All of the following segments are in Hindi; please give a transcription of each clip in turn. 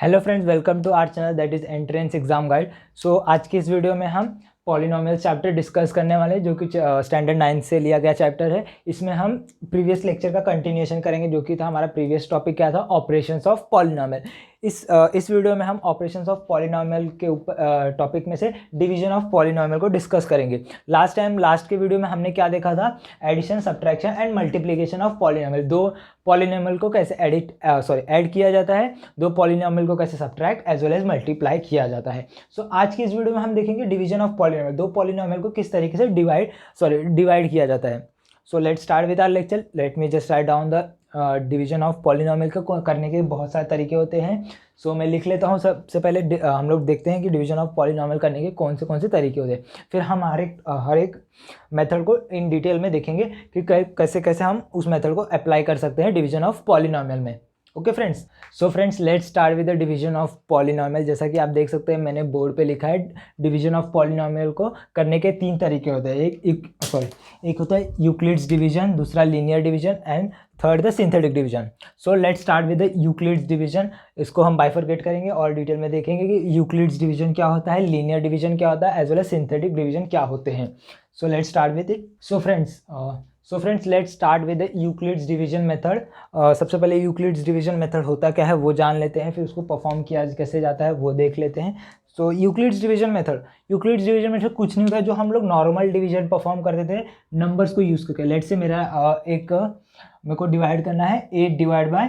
Hello friends, welcome to our channel that is entrance exam guide. So आज की इस वीडियो में हम पॉलिनोमियल चैप्टर डिस्कस करने वाले हैं, जो कि स्टैंडर्ड 9 से लिया गया चैप्टर है। इसमें हम प्रीवियस लेक्चर का कंटिन्यूएशन करेंगे, जो कि था हमारा प्रीवियस टॉपिक क्या था, ऑपरेशंस ऑफ पॉलिनोमियल। इस वीडियो में हम ऑपरेशंस ऑफ पॉलिनोमियल के ऊपर टॉपिक में से डिवीजन ऑफ पॉलिनोमियल को डिस्कस करेंगे। लास्ट के वीडियो में हमने क्या देखा था, addition, subtraction and multiplication of polynomial. दो पॉलिनोमियल को कैसे ऐड किया जाता है, दो पॉलिनोमियल को कैसे subtract as well as multiply किया जाता है। सो आज की इस वीडियो में हम देखेंगे डिवीजन ऑफ पॉलिनोमियल, दो पॉलिनोमियल को किस तरीके से डिवाइड किया जाता है। So let's start with our lecture. Let me just write down the division of polynomial को करने के बहुत सारे तरीके होते हैं। सो मैं लिख लेता हूँ। सबसे पहले हम लोग देखते हैं कि डिवीजन ऑफ पॉलिनोमियल करने के कौन से तरीके होते हैं। फिर हम हर एक मेथड को इन डिटेल में देखेंगे कि कैसे कैसे हम उस मेथड को अप्लाई कर सकते हैं डिवीजन ऑफ पॉलिनोमियल में। Okay friends, so friends let's start with the division of polynomial. जैसा कि आप देख सकते हैं, मैंने बोर्ड पे लिखा है डिवीजन ऑफ पॉलिनोमियल को करने के 3 तरीके होते हैं। एक होता है यूक्लिड्स डिवीजन, दूसरा linear division and third the synthetic division. So let's start with the Euclid's division. इसको हम बाइफरकेट करेंगे और डिटेल में देखेंगे कि यूक्लिड्स डिवीजन क्या होता है, लीनियर डिवीजन क्या होता है, as well as synthetic division क्या होते हैं। So let's start with it. So friends let's start with the Euclid's division method. सबसे पहले यूक्लिड्स डिवीजन मेथड होता क्या है वो जान लेते हैं, फिर उसको परफॉर्म किया कैसे जाता है वो देख लेते हैं। सो यूक्लिड्स डिवीजन मेथड कुछ नहीं होता है, जो हम लोग नॉर्मल डिवीजन परफॉर्म करते थे नंबर्स को यूज़ करके। लेट्स से मेरे को डिवाइड करना है 8 डिवाइड बाय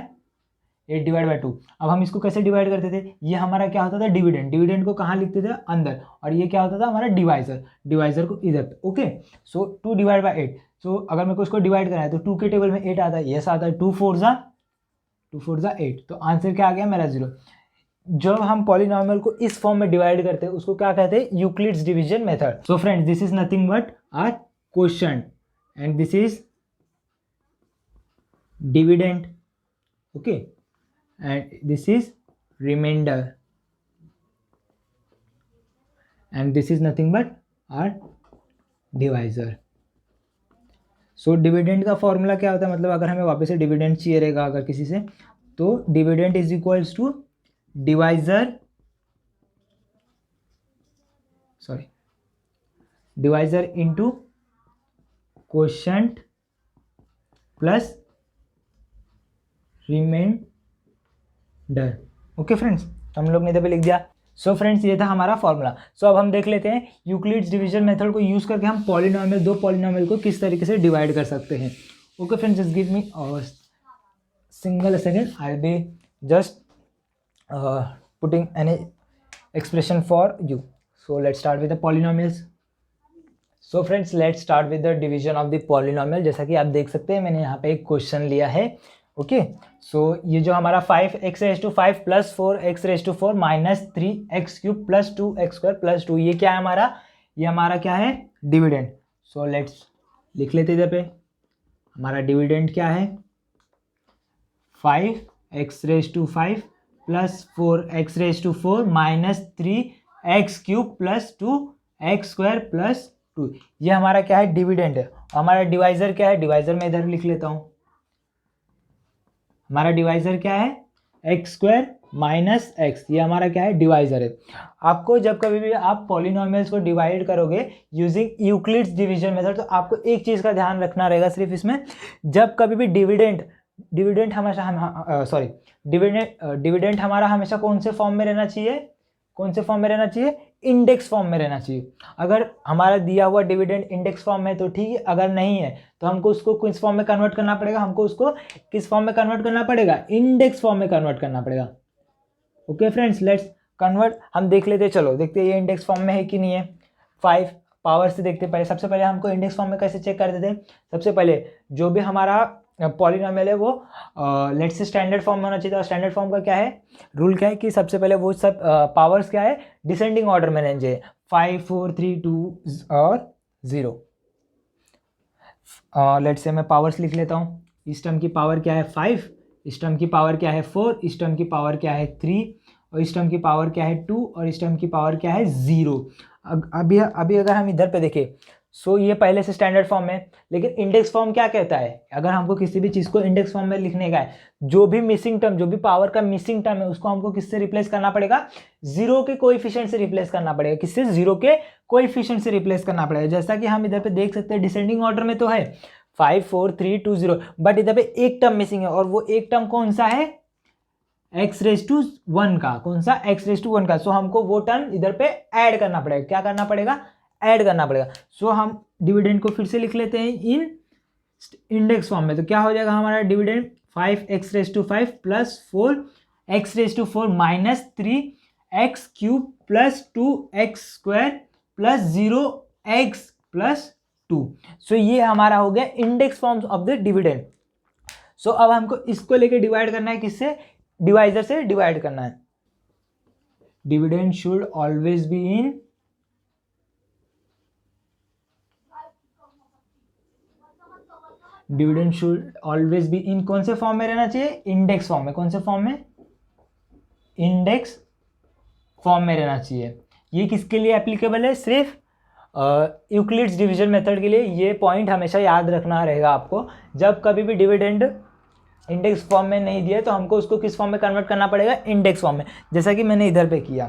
2। अब हम इसको कैसे डिवाइड करते थे, ये हमारा क्या होता था, डिविडेंड को कहाँ लिखते थे, अंदर, और ये क्या होता था हमारा डिवाइजर को इधर पे। Okay, so 2 divide by 8। सो अगर मेरे को इसको डिवाइड करना है तो 2 के टेबल में 8 आता है, यस आता है, 2 4 जा 8। तो आंसर क्या आ गया मेरा 0। जब हम पॉलिनोमियल को इस फॉर्म में डिवाइड करते हैं उसको क्या कहते हैं, Euclid's division method. So friends this is nothing but our quotient and this is dividend, okay, and this is remainder and this is nothing but our divisor. So dividend का फॉर्मूला क्या होता है, मतलब अगर हमें वापस से डिविडेंड चाहिए रहेगा अगर किसी से, तो dividend is equals to divisor into quotient plus remainder. Okay friends, हम लोग ने इधर पे लिख दिया। सो फ्रेंड्स ये था हमारा फॉर्मूला। सो अब हम देख लेते हैं यूक्लिड्स डिवीजन मेथड को यूज करके हम दो पॉलिनोमियल को किस तरीके से डिवाइड कर सकते हैं। Okay friends, just give me single second, I be just putting any expression for you. So let's start with the polynomials. So friends let's start with the division of the polynomial. जैसा कि आप देख सकते हैं, मैंने यहाँ पे एक क्वेश्चन लिया है। ओके, सो ये जो हमारा 5x⁵ plus 4x⁴ minus 3x³ plus 2x² plus 2, ये क्या है हमारा, ये हमारा क्या है, डिविडेंड। सो लेट्स लिख लेते इधर पे, हमारा डिविडेंड क्या है, 5x⁵ plus 4x⁴ minus 3x³ plus 2x² plus 2, ये हमारा क्या है, डिविडेंड है। हमारा डिवाइजर क्या है, डिवाइजर में इधर लिख लेता हूँ, हमारा डिवाइजर क्या है, x² माइनस x, ये हमारा क्या है, डिवाइजर है। आपको जब कभी भी आप पॉलिनोमियल्स को डिवाइड करोगे यूजिंग यूक्लिड्स डिवीजन मेथड, तो आपको एक चीज़ का ध्यान रखना रहेगा सिर्फ इसमें, जब कभी भी डिविडेंड हमारा हमेशा कौन से फॉर्म में रहना चाहिए, इंडेक्स फॉर्म में रहना चाहिए। अगर हमारा दिया हुआ डिविडेंड इंडेक्स फॉर्म में तो ठीक है, अगर नहीं है तो हमको उसको किस फॉर्म में कन्वर्ट करना पड़ेगा, इंडेक्स फॉर्म में कन्वर्ट करना पड़ेगा। Okay friends, let's convert. हम देख लेते, चलो देखते हैं ये इंडेक्स फॉर्म में है कि नहीं है। 5 पावर से देखते पहले। सबसे पहले हमको इंडेक्स फॉर्म में कैसे चेक कर देते हैं, सबसे पहले जो भी हमारा पॉलिनोमियल है वो लेट्स से स्टैंडर्ड फॉर्म में होना चाहिए। और स्टैंडर्ड फॉर्म का क्या है, रूल क्या है कि सबसे पहले वो सब पावर्स क्या है, डिसेंडिंग ऑर्डर में रहने चाहिए, 5 4 3 2 और 0। लेट्स से मैं पावर्स लिख लेता हूँ। इस टर्म की पावर क्या है 5, इस टर्म की पावर क्या है 4, इस टर्म की पावर क्या है 3, और इस टर्म की पावर क्या है 2, और इस टर्म की पावर क्या है 0। अभी अगर हम इधर पे देखें, सो ये पहले से स्टैंडर्ड फॉर्म है। लेकिन इंडेक्स फॉर्म क्या कहता है, अगर हमको किसी भी चीज़ को इंडेक्स फॉर्म में लिखने का है, जो भी मिसिंग टर्म, जो भी पावर का मिसिंग टर्म है, उसको हमको किससे रिप्लेस करना पड़ेगा, जीरो के कोएफिशिएंट से रिप्लेस करना पड़ेगा। किससे, जीरो के कोएफिशिएंट से रिप्लेस करना पड़ेगा। जैसा कि हम इधर पे देख सकते हैं डिसेंडिंग ऑर्डर में तो है 5 4 3 2 0, बट इधर पे एक टर्म मिसिंग है, और वो एक टर्म कौन सा है, x⁻1 का। कौन सा, x⁻1 का। सो हमको वो टर्म इधर पे ऐड करना पड़ेगा। क्या करना पड़ेगा, ऐड करना पड़ेगा। सो हम डिविडेंड को फिर से लिख लेते हैं इन इंडेक्स फॉर्म में। तो क्या हो जाएगा हमारा dividend, 5x⁻5 plus 4x⁻4 minus 3x³ plus 2x² plus 0x plus 2। So ये हमारा हो गया index forms of the dividend. So अब हमको इसको लेके डिवाइड करना है, किससे, डिवाइजर से डिवाइड करना है। Dividend should always be in dividend should always be in कौन से फॉर्म में रहना चाहिए, इंडेक्स फॉर्म में। कौन से फॉर्म में, इंडेक्स फॉर्म में रहना चाहिए। ये किसके लिए एप्लीकेबल है, सिर्फ यूक्लिड्स डिवीजन मेथड के लिए। ये पॉइंट हमेशा याद रखना रहेगा आपको। जब कभी भी डिविडेंड इंडेक्स फॉर्म में नहीं दिया तो हमको उसको किस फॉर्म में कन्वर्ट करना पड़ेगा, इंडेक्स फॉर्म में, जैसा कि मैंने इधर पे किया।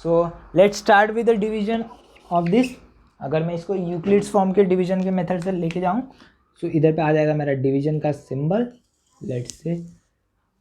सो let's start with the division of this. अगर मैं इसको यूक्लिड्स फॉर्म के डिवीजन के मेथड से लेके जाऊँ, सो इधर पे आ जाएगा मेरा डिवीजन का सिंबल, लेट्स से,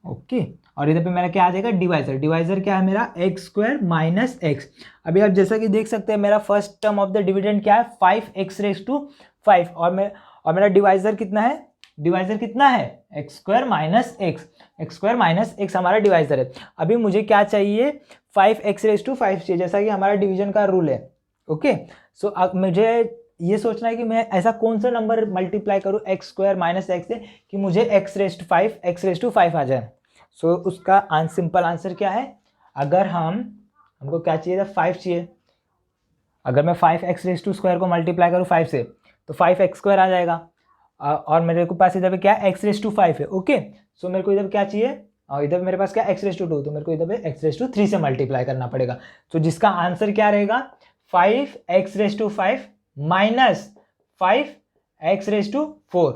ओके। और इधर पे मेरा क्या आ जाएगा, डिवाइजर। डिवाइजर क्या है मेरा, x² माइनस x। अभी आप जैसा कि देख सकते हैं मेरा first term of the dividend क्या है, 5x⁻5, और मेरा डिवाइजर कितना है, डिवाइजर कितना है, x² minus x। x² minus x हमारा डिवाइजर है। अभी मुझे क्या चाहिए, 5x⁻5 चाहिए, जैसा कि हमारा डिवीजन का रूल है, ओके। सो अब मुझे ये सोचना है कि मैं ऐसा कौन सा नंबर मल्टीप्लाई करूँ x² माइनस x से कि मुझे x⁻5 आ जाए। सो उसका सिंपल आंसर क्या है, अगर हमको क्या चाहिए था, 5 चाहिए। अगर मैं 5x² को मल्टीप्लाई करूँ 5 से तो 5x² आ जाएगा, और मेरे को पास इधर पे क्या है, x⁻5 है, ओके। सो मेरे को इधर क्या चाहिए, और इधर मेरे पास क्या x⁻2, तो मेरे को इधर पे x⁻3 से मल्टीप्लाई करना पड़ेगा। तो जिसका आंसर क्या रहेगा, 5x⁻5 minus 5x⁻4,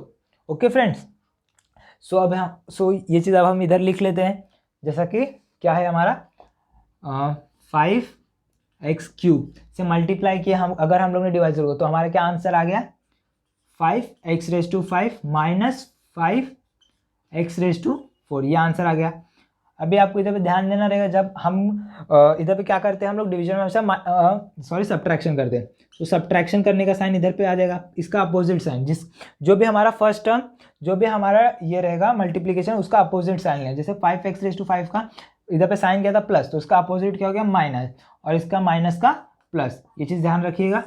okay friends. सो अब ये चीज़ अब हम इधर लिख लेते हैं, जैसा कि क्या है हमारा 5x³ से मल्टीप्लाई किया हम, अगर हम लोग ने डिवाइजर को, तो हमारा क्या आंसर आ गया, 5x⁻5 माइनस 5x⁻4, ये आंसर आ गया। अभी आपको इधर पे ध्यान देना रहेगा, जब हम इधर पे क्या करते हैं हम लोग, डिवीजन में हमेशा सब्ट्रैक्शन करते हैं। तो सब्ट्रैक्शन करने का साइन इधर पे आ जाएगा, इसका अपोजिट साइन, जो भी हमारा फर्स्ट टर्म, जो भी हमारा ये रहेगा मल्टीप्लिकेशन, उसका अपोजिट साइन लें। जैसे 5x⁻5 का इधर पे साइन क्या था, प्लस, तो उसका अपोजिट क्या हो गया, माइनस, और इसका माइनस का प्लस। ये चीज़ ध्यान रखिएगा।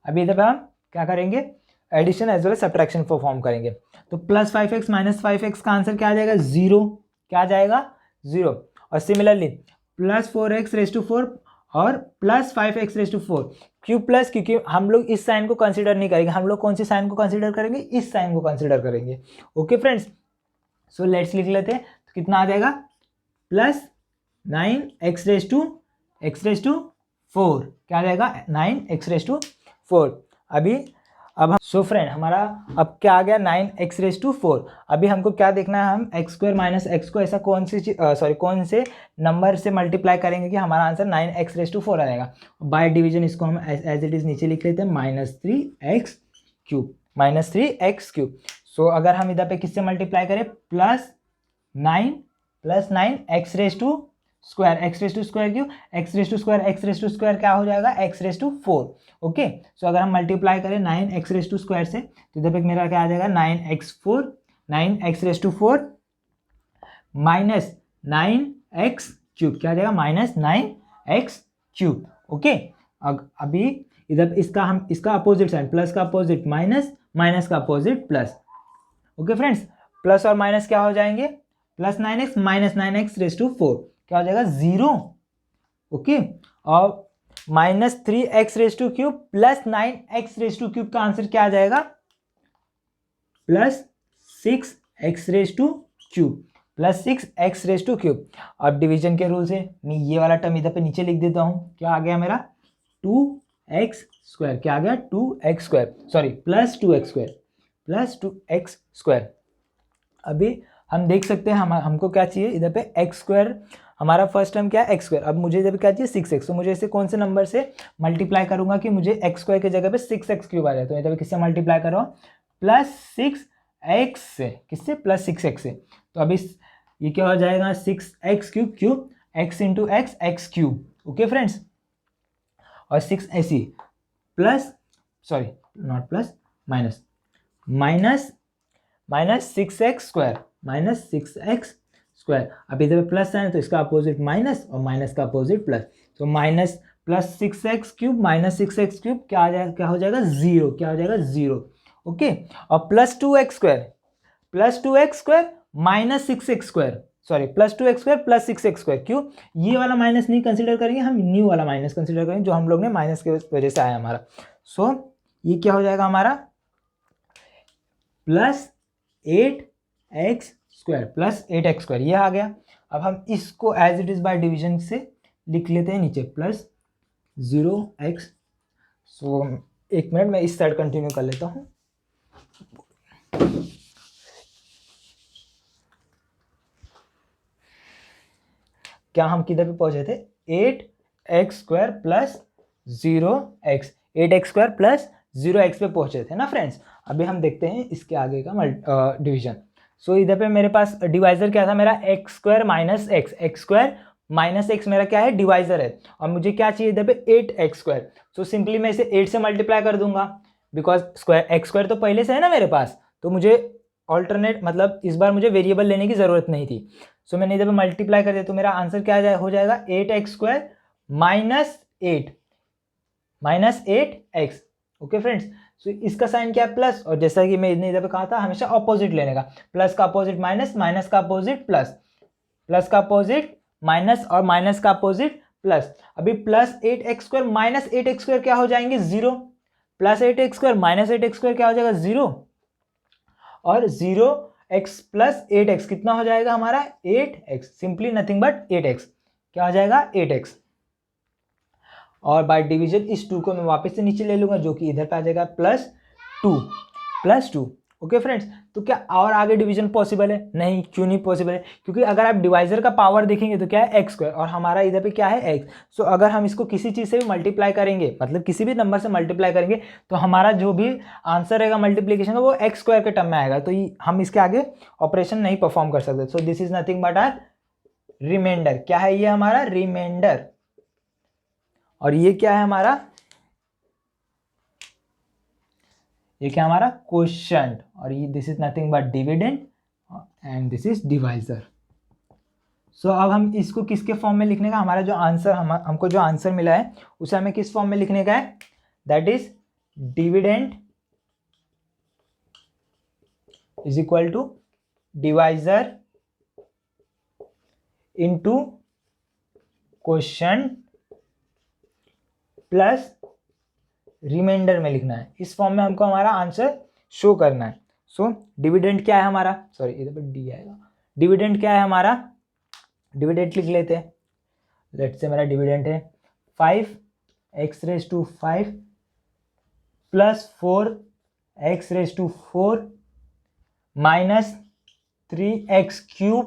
अभी इधर पे हम क्या करेंगे, addition as well as subtraction perform करेंगे। तो प्लस 5x माइनस 5x का आंसर क्या आ जाएगा, 0। क्या आ जाएगा, 0। और सिमिलरली प्लस 4x⁻4 और प्लस 5x⁻4 क्यों प्लस, क्योंकि हम लोग इस साइन को कंसीडर नहीं करेंगे। हम लोग कौन सी साइन को कंसीडर करेंगे, इस साइन को कंसीडर करेंगे, ओके फ्रेंड्स। सो लेट्स लिख लेते हैं, तो कितना आ जाएगा, प्लस 9x⁻4, क्या आ जाएगा, 9x⁻4। अब सो फ्रेंड हमारा अब क्या आ गया, 9x⁻4। अभी हमको क्या देखना है, हम x² माइनस x को ऐसा कौन से नंबर से मल्टीप्लाई करेंगे कि हमारा आंसर 9x⁻4 आ जाएगा। बाय डिवीजन इसको हम एज इट इज़ नीचे लिख लेते हैं, -3x³। सो अगर हम इधर पे किससे मल्टीप्लाई करें, प्लस 9 x⁻² क्यों, x⁻² क्या हो जाएगा, x⁻4, ओके। सो अगर हम मल्टीप्लाई करें 9x⁻² से, तो इधर पे मेरा क्या आ जाएगा, 9x⁻4 माइनस 9x³, क्या आ जाएगा, -9x³, ओके। अभी इधर इसका अपोजिट साइन, प्लस का अपोजिट माइनस, माइनस का opposite plus, okay friends. Plus और माइनस क्या हो जाएंगे, प्लस 9x माइनस 9x⁻4, क्या हो जाएगा, 0, ओके। और -3x³ प्लस 9x³ का आंसर क्या आ जाएगा, प्लस 6x³। अब डिवीजन के रूल से मैं ये वाला टर्म इधर पे नीचे लिख देता हूँ, क्या आ गया मेरा, 2 एक्स स्क्वायर, क्या आ गया 2x², सॉरी +2x², अभी हम देख सकते हैं हमको क्या चाहिए इधर पे x², हमारा फर्स्ट टर्म क्या है x², अब मुझे इधर पे क्या चाहिए 6x, तो मुझे इसे कौन से नंबर से मल्टीप्लाई करूंगा कि मुझे x² की जगह पे 6x³ आ जाए, तो इधर पे किससे मल्टीप्लाई कर रहा हूँ +6x से, किससे +6x से, तो अभी ये क्या हो जाएगा 6x³ x into x x³, okay friends, और 6 ऐसी plus, sorry not plus, minus 6x², अब इधर प्लस है तो इसका अपोजिट माइनस और माइनस का अपोजिट प्लस, तो माइनस +6x³ -6x³ क्या हो जाएगा 0, क्या हो जाएगा 0, ओके, और +2x² -6x², sorry +2x² +6x², क्यों, ये वाला माइनस नहीं कंसीडर करेंगे, हम न्यू वाला माइनस कंसीडर करेंगे जो हम लोग ने माइनस के वजह से आया हमारा, सो ये क्या हो जाएगा हमारा +8x², ये आ गया। अब हम इसको as it is by division से लिख लेते हैं नीचे +0x, सो एक मिनट मैं इस साइड कंटिन्यू कर लेता हूँ। क्या हम किधर पे पहुंचे थे 8x² + 0x, 8x² + 0x पे पहुंचे थे ना फ्रेंड्स। अभी हम देखते हैं इसके आगे का डिवीजन। सो इधर पे मेरे पास डिवाइजर क्या था मेरा x² - x, x² - x मेरा क्या है डिवाइजर है, और मुझे क्या चाहिए इधर पे 8x², सो सिंपली मैं इसे 8 से मल्टीप्लाई कर दूंगा, बिकॉज x² तो पहले से है ना मेरे पास, तो मुझे ऑल्टरनेट मतलब इस बार मुझे वेरिएबल लेने की ज़रूरत नहीं थी, सो मैंने इधर पे मल्टीप्लाई कर दिया, तो मेरा आंसर क्या हो जाएगा 8x² - 8x, ओके फ्रेंड्स। सो इसका साइन क्या है प्लस, और जैसा कि मैं इधर पे कहा था हमेशा ऑपोजिट लेने का, प्लस का अपोजिट माइनस, माइनस का अपोजिट प्लस, प्लस का अपोजिट माइनस और माइनस का अपोजिट प्लस। अभी +8x² - 8x² क्या हो जाएंगे 0, +8x² - 8x² क्या हो जाएगा 0, और 0x + 8x कितना हो जाएगा हमारा 8x, simply nothing but 8x, क्या हो जाएगा 8x। और बाय डिवीजन इस 2 को मैं वापस से नीचे ले लूंगा जो कि इधर पे आ जाएगा +2, ओके फ्रेंड्स। तो क्या और आगे डिवीजन पॉसिबल है? नहीं, क्यों नहीं पॉसिबल है, क्योंकि अगर आप डिवाइजर का पावर देखेंगे तो क्या है x² और हमारा इधर पे क्या है x, सो अगर हम इसको किसी चीज़ से भी मल्टीप्लाई करेंगे, मतलब किसी भी नंबर से मल्टीप्लाई करेंगे, तो हमारा जो भी आंसर रहेगा मल्टीप्लीकेशन का वो x² के टर्म में आएगा, तो हम इसके आगे ऑपरेशन नहीं परफॉर्म कर सकते। So this is nothing but our reminder, क्या है ये हमारा रिमाइंडर, और ये क्या है हमारा, ये क्या हमारा क्वोशिएंट, और ये this is nothing but dividend and this is divisor. So अब हम इसको किसके फॉर्म में लिखने का, हमारा जो आंसर हमको जो आंसर मिला है उसे हमें किस फॉर्म में लिखने का है, that is dividend is equal to divisor into quotient plus reminder में लिखना है, इस फॉर्म में हमको हमारा आंसर शो करना है। सो डिविडेंड क्या है हमारा, सॉरी इधर पर डी आएगा, डिविडेंड क्या है हमारा, डिविडेंड लिख लेते हैं, लेट्स से मेरा डिविडेंड है 5x⁵ plus 4x⁴ minus 3x³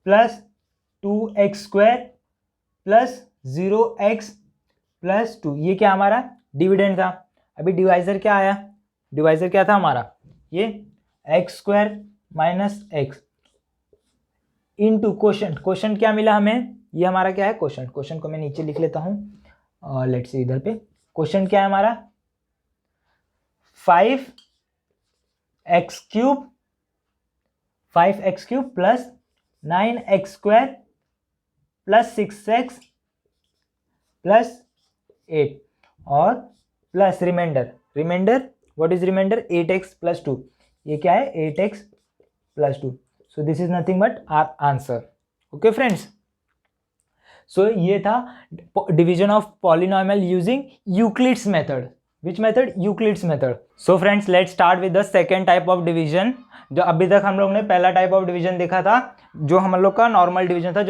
plus 2x² plus 0x plus 2, ये क्या हमारा डिविडेंड था। अभी डिवाइजर क्या आया, डिवाइजर क्या था हमारा ये x² - x into quotient, quotient क्या मिला हमें, ये हमारा क्या है क्वोशिएंट, क्वोशिएंट को मैं नीचे लिख लेता हूँ, लेट्स से इधर पे क्वोशिएंट क्या है हमारा 5x³ plus 9x² plus 6x plus 8 और plus reminder, what is reminder 8x plus 2, ये क्या है 8x plus 2, so this is nothing but our answer, okay friends. So ये था division of polynomial using Euclid's method, which method? Euclid's method. So friends let's start with the second type of division. जो अभी तक हम लोग ने पहला टाइप ऑफ डिवीजन देखा था, जो हम लोग का नॉर्मल डिवीजन था,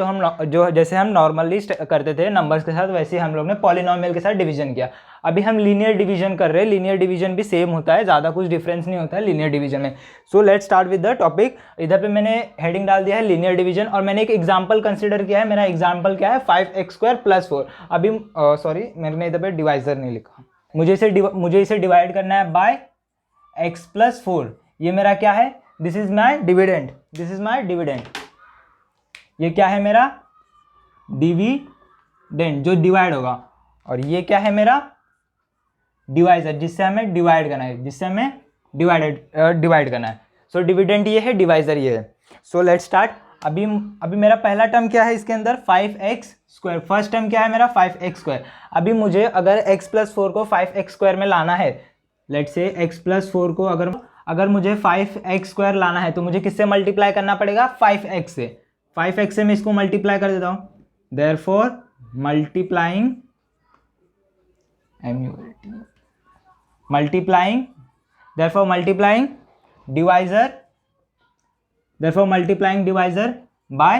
जो जैसे हम नॉर्मली करते थे नंबर्स के साथ, वैसे ही हम लोग ने पॉलिनोमियल के साथ डिवीजन किया। अभी हम लीनियर डिवीजन कर रहे हैं। लीनियर डिवीजन भी सेम होता है, ज़्यादा कुछ डिफरेंस नहीं होता है लीनियर डिवीजन में। सो let's start with the topic. इधर पे मैंने हेडिंग डाल दिया है लीनियर डिवीजन, और मैंने एक एग्जाम्पल कंसिडर किया है। मेरा एग्जाम्पल क्या है? 5x² + 4। अभी सॉरी, मैंने इधर पे डिवाइजर नहीं लिखा। मुझे इसे डिवाइड करना है बाय x + 4। ये मेरा क्या है? This is my dividend. This is my dividend. ये क्या है? मेरा डिविडेंड जो डिवाइड होगा। और ये क्या है? मेरा डिवाइजर, जिससे हमें डिवाइड करना है, जिससे हमें डिवाइड करना है। सो डिविडेंड ये है, डिवाइजर ये है। So let's start. अभी मेरा पहला टर्म क्या है इसके अंदर? 5x²। फर्स्ट टर्म क्या है मेरा? 5x²। अभी मुझे अगर x + 4 को 5x² में लाना है, लेट्स से x + 4 को अगर मुझे 5x² लाना है, तो मुझे किससे मल्टीप्लाई करना पड़ेगा? 5x से। 5x से मैं इसको मल्टीप्लाई कर देता हूँ। Therefore multiplying divisor by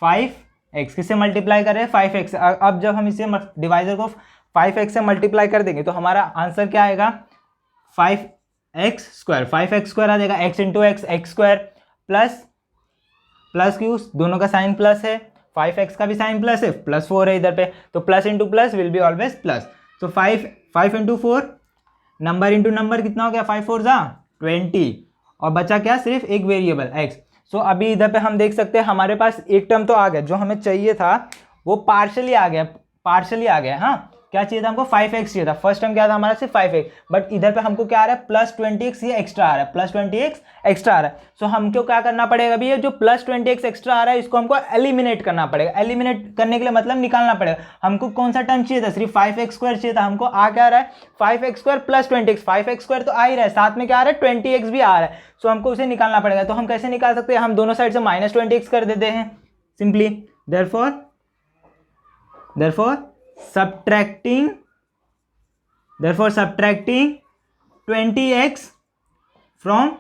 5x। किससे मल्टीप्लाई कर रहे हैं? 5x। अब जब हम इसे डिवाइजर को 5x से मल्टीप्लाई कर देंगे तो हमारा आंसर क्या आएगा? 5x² 5x² आ जाएगा। x into x, x² plus Q, दोनों का साइन प्लस है, 5x का भी साइन प्लस है, +4 है इधर पे, तो plus into plus will be always plus. तो 5 इंटू 4, नंबर इंटू नंबर कितना हो गया? 5 4 जा 20, और बचा क्या? सिर्फ एक वेरिएबल x। सो अभी इधर पे हम देख सकते हैं हमारे पास एक टर्म तो आ गया, जो हमें चाहिए था वो पार्शली आ गया। हाँ, क्या चाहिए था हमको? 5x चाहिए था। फर्स्ट टर्म क्या था हमारा? सिर्फ 5x, बट इधर पे हमको क्या आ रहा है? +20x ये एक्स्ट्रा आ रहा है, +20x एक्स्ट्रा आ रहा है। सो हमको क्या करना पड़ेगा? अभी ये जो +20x एक्स्ट्रा आ रहा है, इसको हमको एलिमिनेट करना पड़ेगा। एलिमिनेट करने के लिए मतलब निकालना पड़ेगा। हमको कौन सा टर्म चाहिए था? सिर्फ 5x² चाहिए था। हमको आ क्या रहा है? 5x² + 20x। 5x² तो आ ही रहा है, साथ में क्या आ रहा है? 20x भी आ रहा है। सो हमको उसे निकालना पड़ेगा। तो हम कैसे निकाल सकते हैं? हम दोनों साइड से -20x कर देते हैं simply. Therefore subtracting 20x from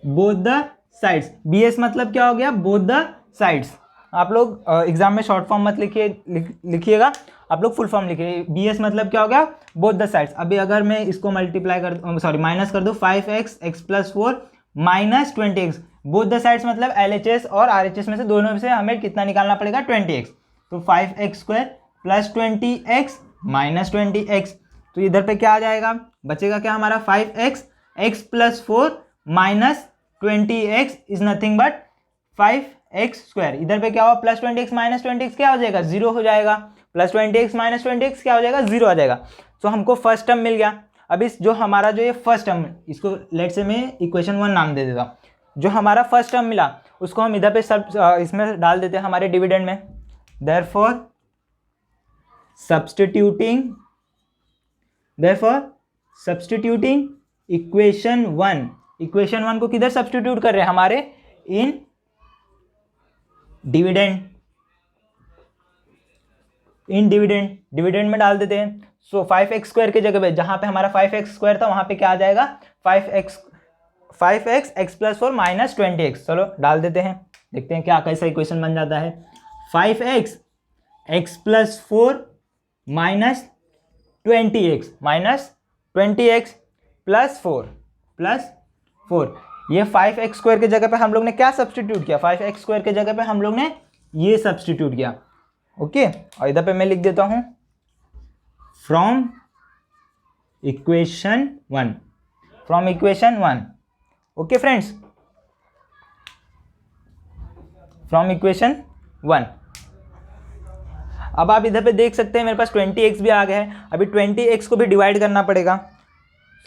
both the sides। BS मतलब क्या हो गया? Both the sides. आप लोग एग्जाम में शॉर्ट फॉर्म मत लिखिएगा, आप लोग फुल फॉर्म लिखिए। BS मतलब क्या हो गया? Both the sides. अभी अगर मैं इसको माइनस कर दूं 5x x + 4 -20x, both the sides मतलब LHS और RHS में से दोनों से हमें कितना निकालना पड़ेगा? 20x। तो 5x² + 20x -20x, तो इधर पे क्या आ जाएगा? बचेगा क्या हमारा? 5x x + 4 -20x is nothing but 5x²। इधर पे क्या हुआ? +20x -20x क्या हो जाएगा? 0 हो जाएगा। +20x -20x क्या हो जाएगा? 0 आ जाएगा। तो हमको फर्स्ट टर्म मिल गया। अब इस जो हमारा जो ये फर्स्ट टर्म, इसको लेट से मैं इक्वेशन 1 नाम दे देता हूँ। जो हमारा फर्स्ट टर्म मिला उसको हम इधर पे सब इसमें डाल देते हैं हमारे डिविडेंड में। Therefore substituting इक्वेशन 1 को किधर सब्स्टिट्यूट कर रहे हैं? हमारे इन डिविडेंड में डाल देते हैं। सो 5x² की जगह पे, जहां पे हमारा 5x² था, वहां पे क्या आ जाएगा? 5x x + 4 -20x। चलो डाल देते हैं, देखते हैं क्या कैसा इक्वेशन बन जाता है। 5x x + 4 -20x +4 ये 5x² के जगह पे हम लोग ने क्या सब्स्टिट्यूट किया? 5x² के जगह पे हम लोग ने ये सब्स्टिट्यूट किया। ओके, और इधर पे मैं लिख देता हूं from equation 1। Okay friends, from equation 1। अब आप इधर पे देख सकते हैं मेरे पास 20x भी आ गया है। अभी 20x को भी डिवाइड करना पड़ेगा।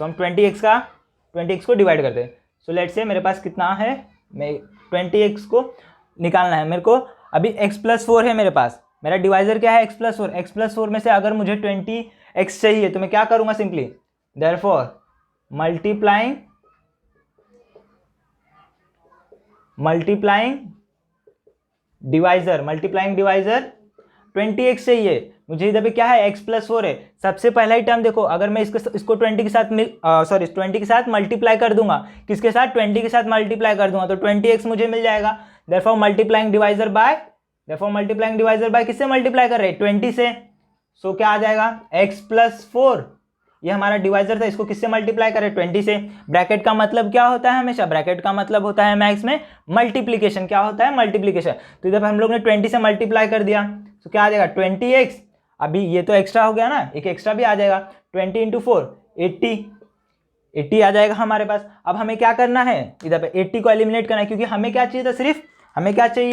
तो हम 20x को डिवाइड करते हैं। सो लेट्स से मेरे पास कितना है? मैं 20x को निकालना है मेरे को। अभी x + 4 है मेरे पास। मेरा डिवाइजर क्या है? x + 4। x + 4 में से अगर मुझे 20x चाहिए तो मैं क्या करूँगा? Simply therefore multiplying divisor 20x चाहिए, मुझे इधर पे क्या है x+4 है। सबसे पहला ही टर्म देखो, अगर मैं इसको 20 के साथ 20 के साथ मल्टीप्लाई कर दूंगा, किसके साथ, 20 के साथ मल्टीप्लाई कर दूंगा, तो 20x मुझे मिल जाएगा। देयरफॉर मल्टीप्लाइंग डिवाइजर बाय किससे मल्टीप्लाई कर रहे हैं, 20 से। सो क्या आ जाएगा, x+4, ये हमारा डिवाइजर था, इसको किससे मल्टीप्लाई करें, 20 से। ब्रैकेट का मतलब क्या होता है, हमेशा ब्रैकेट का मतलब होता है मैथ्स में मल्टीप्लिकेशन। क्या होता है, मल्टीप्लिकेशन। तो इधर हम लोग ने 20 से मल्टीप्लाई कर दिया, तो क्या आ जाएगा, 20x। अभी ये तो एक्स्ट्रा हो गया ना, एक एक्स्ट्रा भी आ जाएगा, 20 × 4 80 आ जाएगा हमारे पास। अब हमें क्या करना है, इधर पे 80 को एलिमिनेट करना है, क्योंकि हमें क्या चाहिए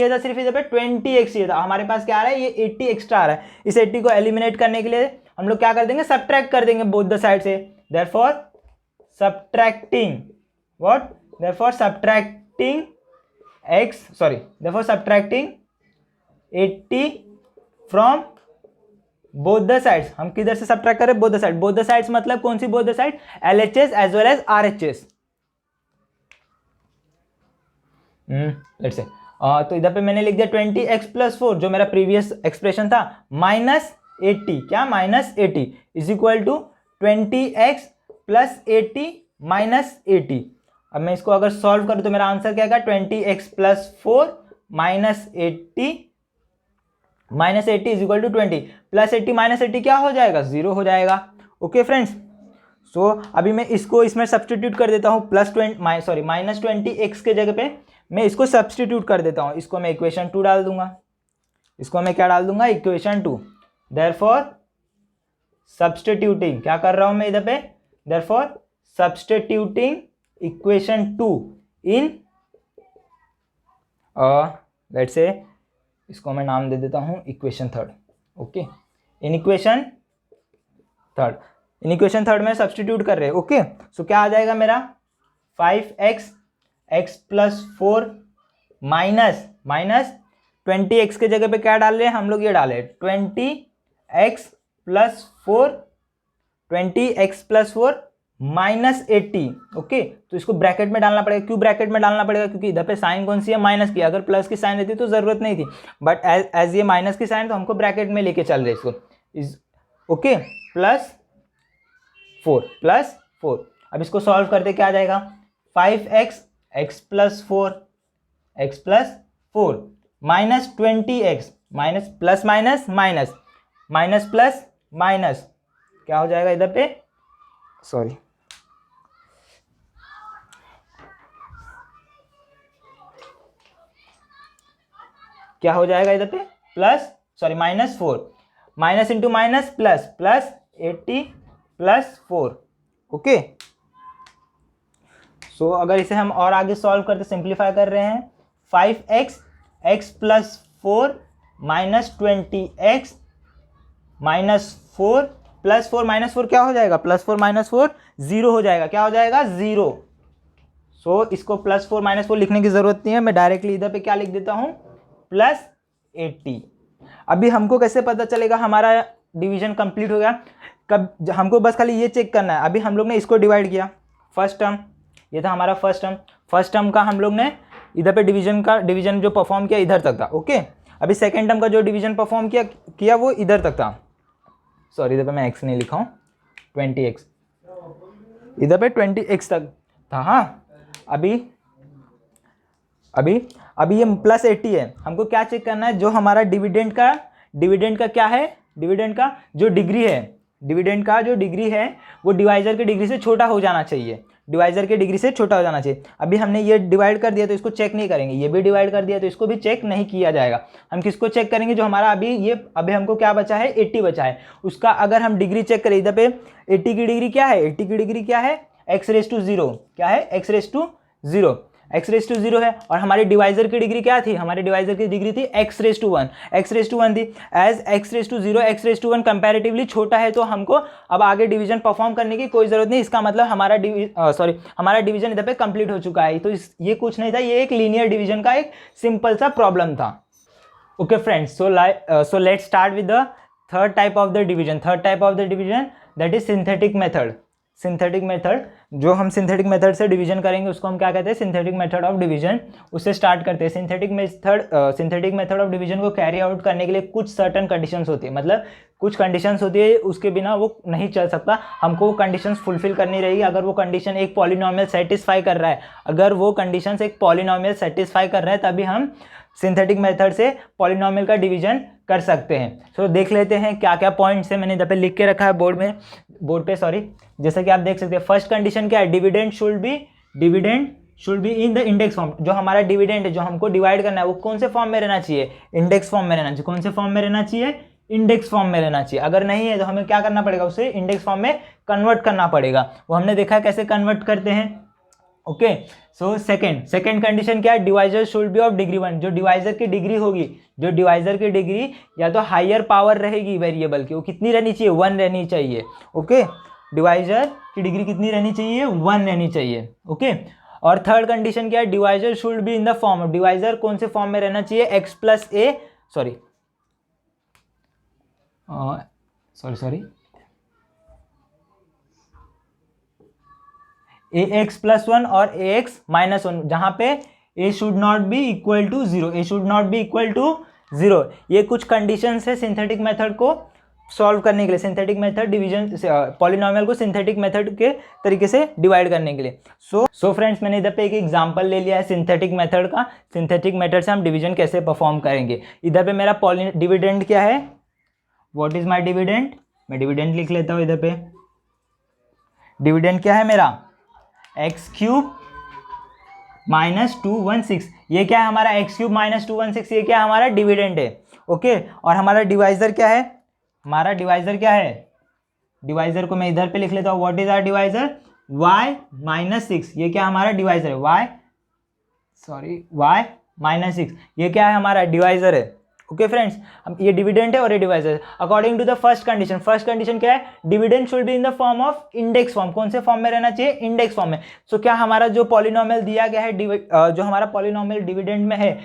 था, सिर्फ इधर पे 20x चाहिए था। हमारे पास क्या आ रहा है, ये 80 एक्स्ट्रा आ रहा है। इस 80 को एलिमिनेट करने के लिए हम लोग क्या कर देंगे, सब्ट्रैक्ट कर देंगे बोथ द साइड से। Therefore subtracting 80 from both the sides. हम किधर से सब्ट्रैक्ट करें, both the side. Both the sides मतलब कौन सी both the side, LHS as well as RHS। Let's say तो इधर पे मैंने लिख दिया 20x+4, जो मेरा प्रीवियस एक्सप्रेशन था, -80, क्या, -80 इज इक्वल टू 20x + 80 - 80। अब मैं इसको अगर सॉल्व करूं तो मेरा आंसर क्या आएगा, 20x+4 -80 इज इक्वल टू 20 + 80 - 80 क्या हो जाएगा, 0 हो जाएगा। ओके फ्रेंड्स, सो अभी मैं इसको इसमें सब्सटीट्यूट कर देता हूँ, -20x के जगह पे मैं इसको सब्सटीट्यूट कर देता हूँ। इसको मैं इक्वेशन 2 डाल दूंगा, इसको मैं क्या डाल दूंगा, इक्वेशन 2। देयरफॉर सब्सटीट्यूटिंग, क्या कर रहा हूं मैं इधर पे, therefore substituting equation 2 in let's say इसको मैं नाम दे देता हूं equation 3। Okay, in equation third में सब्सटीट्यूट कर रहे हैं। ओके, सो क्या आ जाएगा मेरा, 5x x+4 माइनस 20x के जगह पे क्या डाल रहे हैं हम लोग, ये डाले 20x+4 -80। ओके, तो इसको ब्रैकेट में डालना पड़ेगा। क्यों ब्रैकेट में डालना पड़ेगा, क्योंकि इधर पे साइन कौन सी है, माइनस की। अगर प्लस की साइन रहती तो जरूरत नहीं थी, बट एज ये माइनस की साइन तो हमको ब्रैकेट में लेके चल रहे इसको। ओके, +4 अब इसको सॉल्व करते क्या आ जाएगा, 5x x+4 -20x माइनस क्या हो जाएगा इधर पे, सॉरी क्या हो जाएगा इधर पे, -4 minus into minus plus 80 + 4। Okay, so अगर इसे हम और आगे सॉल्व करते, सिंप्लीफाई कर रहे हैं, 5x x+4 -20x -4 +4 क्या हो जाएगा, +4 0 हो जाएगा। क्या हो जाएगा, 0। सो इसको +4 -4 लिखने की जरूरत नहीं है, मैं डायरेक्टली इधर पे क्या लिख देता हूं, +80। अभी हमको कैसे पता चलेगा हमारा डिवीजन कंप्लीट हो गया, कब हमको बस खाली ये चेक करना है। अभी हम लोग ने इसको डिवाइड किया, फर्स्ट टर्म ये था हमारा फर्स्ट टर्म का हम लोग ने इधर पे डिवीजन जो परफॉर्म किया इधर तक था। ओके, अभी सेकेंड टर्म का जो डिवीजन परफॉर्म किया वो इधर तक था। सॉरी, इधर पे मैं x नहीं लिखा हूँ, 20x, इधर पे 20x तक था। हाँ, अभी ये +80 है। हमको क्या चेक करना है, जो हमारा डिविडेंड का क्या है, डिविडेंड का जो डिग्री है वो डिवाइजर की डिग्री से छोटा हो जाना चाहिए, अभी हमने ये डिवाइड कर दिया तो इसको चेक नहीं करेंगे, ये भी डिवाइड कर दिया तो इसको भी चेक नहीं किया जाएगा। हम किसको चेक करेंगे, जो हमारा अभी हमको क्या बचा है, 80 बचा है, उसका अगर हम डिग्री चेक करें, इधर पे 80 की डिग्री क्या है, x⁻0 क्या है, x⁻0 है। और हमारे डिवाइजर की डिग्री क्या थी, हमारे डिवाइजर की डिग्री थी x⁻1 थी। एज x⁻0 x⁻1 कंपैरेटिवली छोटा है, तो हमको अब आगे डिवीजन परफॉर्म करने की कोई जरूरत नहीं। इसका मतलब हमारा डिवीजन इधर पे कंप्लीट हो चुका है। तो ये कुछ नहीं था, ये एक लीनियर डिवीजन का एक सिंपल सा प्रॉब्लम था। Okay friends, so let's start with the third type of the division that is synthetic method. जो हम सिंथेटिक मेथड से डिवीजन करेंगे उसको हम क्या कहते हैं, सिंथेटिक मेथड ऑफ डिवीजन। उससे स्टार्ट करते हैं। सिंथेटिक मेथड ऑफ डिवीजन को कैरी आउट करने के लिए कुछ सर्टन कंडीशंस होती है, मतलब कुछ कंडीशंस होती है, उसके बिना वो नहीं चल सकता। हमको वो कंडीशंस फुलफिल करनी रहेगी। अगर वो कंडीशन एक पॉलिनोमियल सेटिस्फाई कर रहा है, अगर वो कंडीशंस एक पॉलिनोमियल सेटिस्फाई कर रहा है, तभी हम सिंथेटिक मेथड से पॉलिनोमियल का डिवीजन कर सकते हैं। सो देख लेते हैं क्या क्या पॉइंट्स है, मैंने इधर पे लिख के रखा है बोर्ड पे सॉरी। जैसे कि आप देख सकते हैं, फर्स्ट कंडीशन क्या है, dividend should be in the index form. जो हमारा डिविडेंड है, जो हमको डिवाइड करना है, वो कौन से फॉर्म में रहना चाहिए, इंडेक्स फॉर्म में रहना चाहिए। कौन से फॉर्म में रहना चाहिए, इंडेक्स फॉर्म में रहना चाहिए। अगर नहीं है तो हमें क्या करना पड़ेगा, उसे इंडेक्स फॉर्म में कन्वर्ट करना पड़ेगा। वो हमने देखा कैसे कन्वर्ट करते हैं। ओके, सो सेकेंड कंडीशन क्या है, divisor should B of degree 1। जो डिवाइजर की डिग्री होगी, जो डिवाइजर की डिग्री या तो हायर पावर रहेगी वेरिएबल की, वो कितनी रहनी चाहिए, 1 रहनी चाहिए। ओके, डिवाइजर की डिग्री कितनी रहनी चाहिए, 1 रहनी चाहिए। ओके, और थर्ड कंडीशन क्या है, divisor should be in the form of, divisor कौन से फॉर्म में रहना चाहिए, x plus a a x plus 1 और ए एक्स माइनस 1, जहां पे a should not be equal to 0, ये कुछ कंडीशंस है सिंथेटिक मेथड को सॉल्व करने के लिए, सिंथेटिक मेथड डिवीजन पॉलिनोमियल को सिंथेटिक मेथड के तरीके से डिवाइड करने के लिए। सो फ्रेंड्स, मैंने इधर पे एक एग्जांपल ले लिया है सिंथेटिक मेथड का। सिंथेटिक मेथड से हम डिवीजन कैसे परफॉर्म करेंगे। इधर पे मेरा डिविडेंड क्या है, व्हाट इज माय डिविडेंड, मैं डिविडेंड लिख लेता हूँ। इधर पे डिविडेंड क्या है मेरा, एक्स क्यूब माइनस 216। ये क्या है हमारा, एक्स क्यूब माइनस 216, ये क्या है हमारा डिविडेंड है। ओके, और हमारा डिवाइजर क्या है, डिवाइजर को मैं इधर पे लिख लेता हूँ। What is our divisor, y minus 6, ये क्या हमारा डिवाइजर है, y माइनस 6, ये क्या है हमारा डिवाइजर है। ओके फ्रेंड्स, हम ये डिविडेंड है और ये divisor. According to the first condition क्या है, dividend should be in the form of index form. कौन से फॉर्म में रहना चाहिए, इंडेक्स फॉर्म में। सो क्या हमारा जो पॉलिनोमियल दिया गया है, जो हमारा पॉलिनोमियल डिविडेंड में है,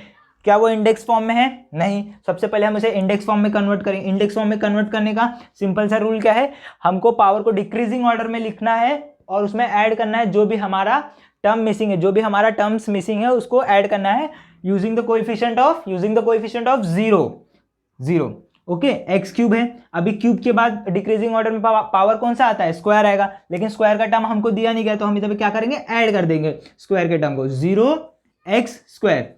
क्या वो इंडेक्स फॉर्म में है, नहीं। सबसे पहले हम इसे इंडेक्स फॉर्म में कन्वर्ट करेंगे। इंडेक्स फॉर्म में कन्वर्ट करने का सिंपल सा रूल क्या है, हमको पावर को डिक्रीजिंग ऑर्डर में लिखना है और उसमें ऐड करना है जो भी हमारा टर्म मिसिंग है, जो भी हमारा टर्म्स मिसिंग है उसको ऐड करना है using the coefficient of 0। Okay, x cube है। अभी क्यूब के बाद डिक्रीजिंग ऑर्डर में पावर कौन सा आता है, स्क्वायर आएगा, लेकिन स्क्वायर का टर्म हमको दिया नहीं गया, तो हम इधर पे क्या करेंगे, ऐड कर देंगे स्क्वायर के टर्म को, 0x स्क्वायर।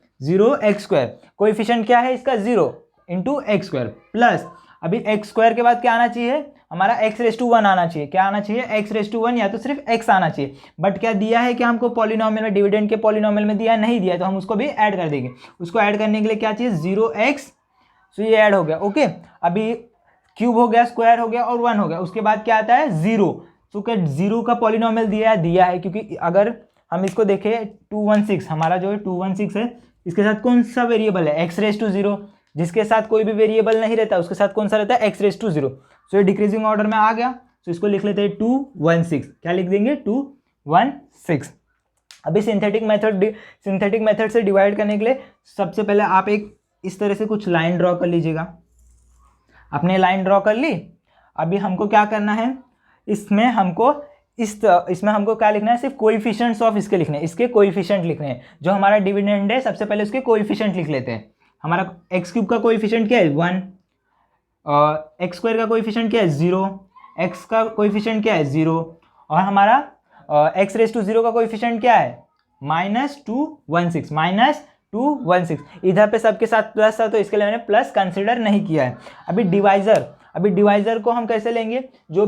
कोएफिशिएंट क्या है इसका, 0 इंटू एक्स स्क्वायर प्लस, अभी एक्स स्क्वायर के बाद क्या आना चाहिए हमारा, x⁻1 आना चाहिए। क्या आना चाहिए, x⁻1, या तो सिर्फ x आना चाहिए। बट क्या दिया है कि हमको पॉलिनोमियल में, डिविडेंड के पॉलिनोमियल में दिया नहीं दिया, तो हम उसको भी ऐड कर देंगे। उसको ऐड करने के लिए क्या चाहिए, 0x, तो ये ऐड हो गया। ओके, अभी क्यूब हो गया, स्क्वायर हो गया और 1 हो गया। उसके बाद क्या आता है, 0। तो क्या 0 का पॉलिनोमियल दिया है, क्योंकि अगर हम इसको देखें 216, हमारा जो है 216 है, इसके साथ कौन सा वेरिएबल है, x⁻0। जिसके साथ कोई भी वेरिएबल नहीं रहता उसके साथ कौन सा रहता है, x⁻0। सो ये डिक्रीजिंग ऑर्डर में आ गया, तो इसको लिख लेते हैं 216। क्या लिख देंगे, 216। अभी सिंथेटिक मेथड से डिवाइड करने के लिए सबसे पहले आप एक इस तरह से कुछ लाइन ड्रॉ कर लीजिएगा। आपने लाइन ड्रॉ कर ली। अभी हमको क्या करना है, इसमें हमको क्या लिखना है, सिर्फ कोएफिशिएंट्स ऑफ इसके लिखने हैं, इसके कोएफिशिएंट लिखने हैं। जो हमारा डिविडेंड है, सबसे पहले उसके कोएफिशिएंट लिख लेते हैं। हमारा एक्स क्यूब का कोएफिशिएंट क्या है, 1, एक्स स्क्वायर का कोएफिशिएंट क्या है, 0, एक्स का कोएफिशिएंट क्या है, 0, और हमारा x⁻0 का कोएफिशिएंट क्या है, -216। इधर पे सबके साथ प्लस था, तो इसके लिए मैंने प्लस कंसिडर नहीं किया है। अभी डिवाइजर को हम कैसे लेंगे, जो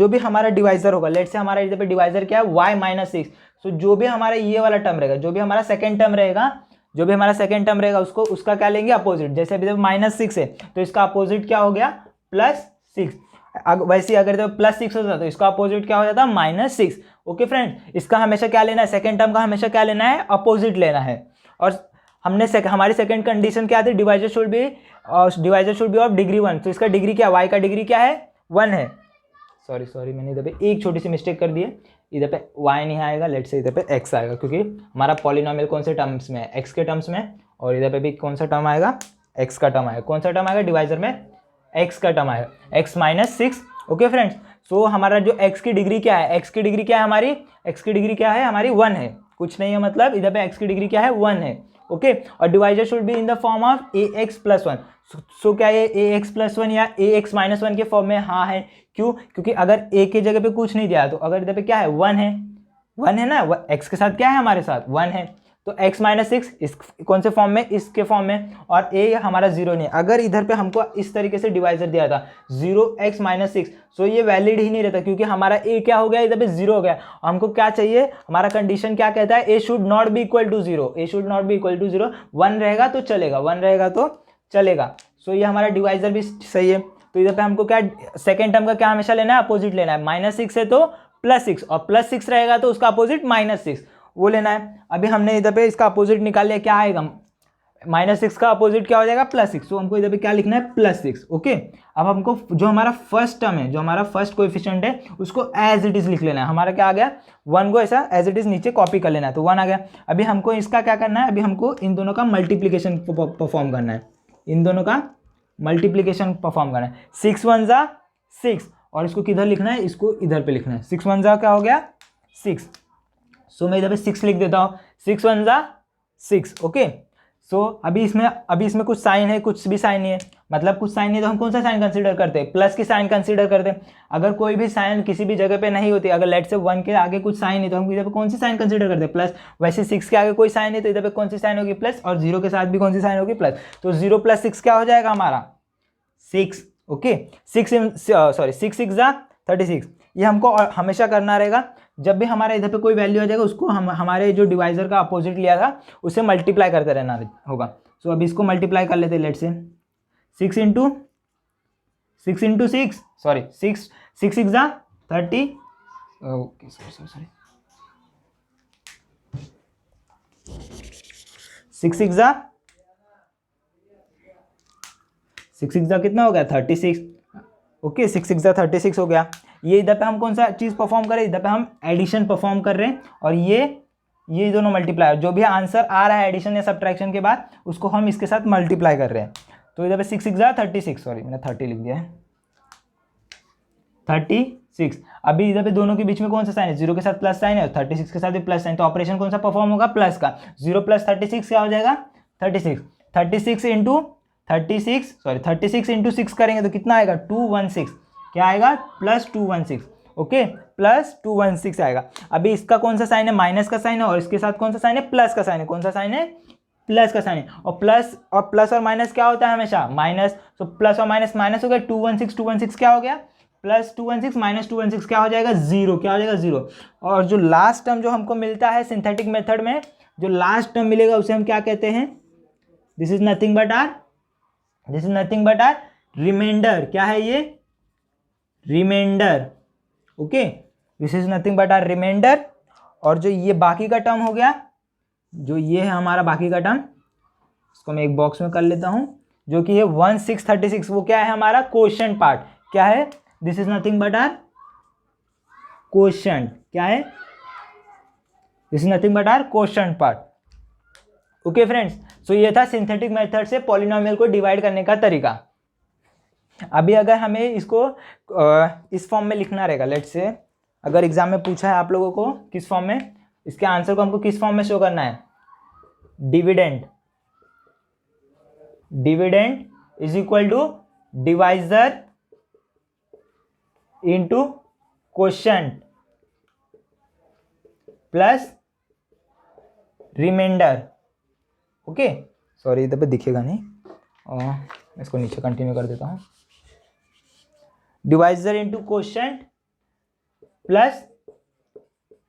भी हमारा डिवाइजर होगा, लेट से हमारा इधर पे डिवाइजर क्या है, y-6। सो जो भी हमारा ये वाला टर्म रहेगा, जो भी हमारा सेकेंड टर्म रहेगा, उसका क्या लेंगे, अपोजिट। जैसे अभी -6 है, तो इसका अपोजिट क्या हो गया, +6। वैसे अगर तो +6 होता तो इसका अपोजिट क्या हो जाता, -6। ओके फ्रेंड्स, इसका हमेशा क्या लेना है, सेकेंड टर्म का हमेशा क्या लेना है, अपोजिट लेना है। और हमारी सेकंड कंडीशन क्या थी, divisor should B of degree 1। तो इसका डिग्री क्या, y का डिग्री क्या है, 1 है। सॉरी मैंने इधर पे एक छोटी सी मिस्टेक कर दी है। इधर पे y नहीं आएगा, लेट से इधर पे x आएगा, क्योंकि हमारा पॉलिनोमियल कौन से टर्म्स में है, x के टर्म्स में। और इधर पे भी कौन सा टर्म आएगा, x का टर्म आएगा। कौन सा टर्म आएगा डिवाइजर में, x का टर्म आएगा, x-6। ओके फ्रेंड्स, सो हमारा जो एक्स की डिग्री क्या है, एक्स की डिग्री क्या है हमारी, एक्स की डिग्री क्या है हमारी 1 है, कुछ नहीं है, मतलब इधर पे एक्स की डिग्री क्या है 1 है। ओके, और divisor should be in the form of A x plus 1। सो क्या ये ए एक्स प्लस 1 या ए एक्स माइनस 1 के फॉर्म में, हाँ है। क्यों, क्योंकि अगर ए के जगह पे कुछ नहीं दिया तो अगर इधर पे क्या है 1 है, 1 है ना, एक्स के साथ क्या है हमारे साथ 1 है, तो x माइनस 6 इस कौन से फॉर्म में, इसके फॉर्म में, और a हमारा 0 नहीं है। अगर इधर पे हमको इस तरीके से डिवाइजर दिया था 0x माइनस 6, सो ये वैलिड ही नहीं रहता, क्योंकि हमारा a क्या हो गया, इधर पे 0 हो गया। हमको क्या चाहिए, हमारा कंडीशन क्या कहता है, a should not be equal to 0, a should not be equal to 0, 1 रहेगा तो चलेगा, 1 रहेगा तो चलेगा। सो ये हमारा डिवाइजर भी सही है। तो इधर पे हमको क्या, सेकेंड टर्म का क्या हमेशा लेना है, अपोजिट लेना है, -6 है तो +6, और +6 रहेगा तो उसका अपोजिट -6, वो लेना है। अभी हमने इधर पे इसका अपोजिट निकाल लिया, क्या आएगा, -6 का अपोजिट क्या हो जाएगा +6, तो हमको इधर पे क्या लिखना है +6। ओके, अब हमको जो हमारा फर्स्ट टर्म है, जो हमारा फर्स्ट कोएफिशिएंट है, उसको एज इट इज लिख लेना है। हमारा क्या आ गया 1 को ऐसा एज इट इज नीचे कॉपी कर लेना है, तो 1 आ गया। अभी हमको इसका क्या करना है, अभी हमको इन दोनों का मल्टीप्लीकेशन परफॉर्म करना है, इन दोनों का मल्टीप्लीकेशन परफॉर्म करना है। 6 1 जा 6, और इसको किधर लिखना है, इसको इधर पे लिखना है। 6 1 जा क्या हो गया 6, सो मैं इधर पे 6 लिख देता हूँ, 6 1 जा 6। ओके, सो अभी इसमें कुछ साइन है, कुछ भी साइन नहीं है, मतलब कुछ साइन नहीं, तो हम कौन सा साइन कंसीडर करते हैं, प्लस की साइन कंसीडर करते हैं। अगर कोई भी साइन किसी भी जगह पे नहीं होती, अगर लेट से 1 के आगे कुछ साइन नहीं, तो हम इधर पे कौन सी साइन कंसीडर करते हैं, प्लस। वैसे 6 के आगे कोई साइन नहीं, तो इधर पे कौन सी साइन होगी, प्लस, और 0 के साथ भी कौन सी साइन होगी, प्लस। तो 0 + 6 क्या हो जाएगा हमारा 6। ओके, 6 6 जा 36। ये हमको हमेशा करना रहेगा, जब भी हमारा इधर पे कोई वैल्यू आ जाएगा, उसको हम हमारे जो डिवाइजर का अपोजिट लिया था उसे मल्टीप्लाई करते रहना होगा। सो अभी इसको मल्टीप्लाई कर लेते हैं, लेट से 6 इंटू 6 6 6 जा 30, ओके सॉरी 6 जा कितना हो गया 36। ओके, 6 जा 36 हो गया। ये इधर पे हम कौन सा चीज़ परफॉर्म कर रहे हैं, इधर पे हम एडिशन परफॉर्म कर रहे हैं, और ये दोनों मल्टीप्लाई, जो भी आंसर आ रहा है एडिशन या सब्ट्रैक्शन के बाद, उसको हम इसके साथ मल्टीप्लाई कर रहे हैं। तो इधर पे 6 जा 36, सॉरी मैंने 30 लिख दिया है, 36। अभी इधर पे दोनों के बीच में कौन सा साइन है, 0 के साथ प्लस साइन है, 36 के साथ भी प्लस साइन, तो ऑपरेशन कौन सा परफॉर्म होगा, प्लस का। 0 + 36 क्या हो जाएगा 36, 36 इंटू 6 करेंगे तो कितना आएगा 216, क्या आएगा +216। ओके, +216 आएगा। अभी इसका कौन सा साइन है, माइनस का साइन है, और इसके साथ कौन सा साइन है, प्लस का साइन है। कौन सा साइन है, प्लस का साइन है। और प्लस और माइनस क्या होता है हमेशा, माइनस। तो प्लस और माइनस हो गया, 216 क्या हो गया, +216 - 216 क्या हो जाएगा 0, क्या हो जाएगा 0। और जो लास्ट टर्म जो हमको मिलता है सिंथेटिक मेथड में, जो लास्ट टर्म मिलेगा उसे हम क्या कहते हैं, this is nothing but our reminder. क्या है ये, reminder. Okay, this is nothing but our reminder. और जो ये बाकी का टर्म हो गया, जो ये है हमारा बाकी का टर्म, इसको मैं एक बॉक्स में कर लेता हूं, जो कि है 1636, वो क्या है हमारा क्वोशंट पार्ट। क्या है, this is nothing but our quotient. क्या है, this is nothing but our quotient part. Okay friends, so ये था सिंथेटिक मेथड से पॉलिनोमियल को डिवाइड करने का तरीका। अभी अगर हमें इसको इस फॉर्म में लिखना रहेगा, लेट्स से अगर एग्जाम में पूछा है आप लोगों को किस फॉर्म में, इसके आंसर को हमको किस फॉर्म में शो करना है, dividend is equal to divisor into quotient plus reminder. Okay, sorry इधर पे दिखेगा नहीं, और इसको नीचे कंटिन्यू कर देता हूँ, divisor into quotient plus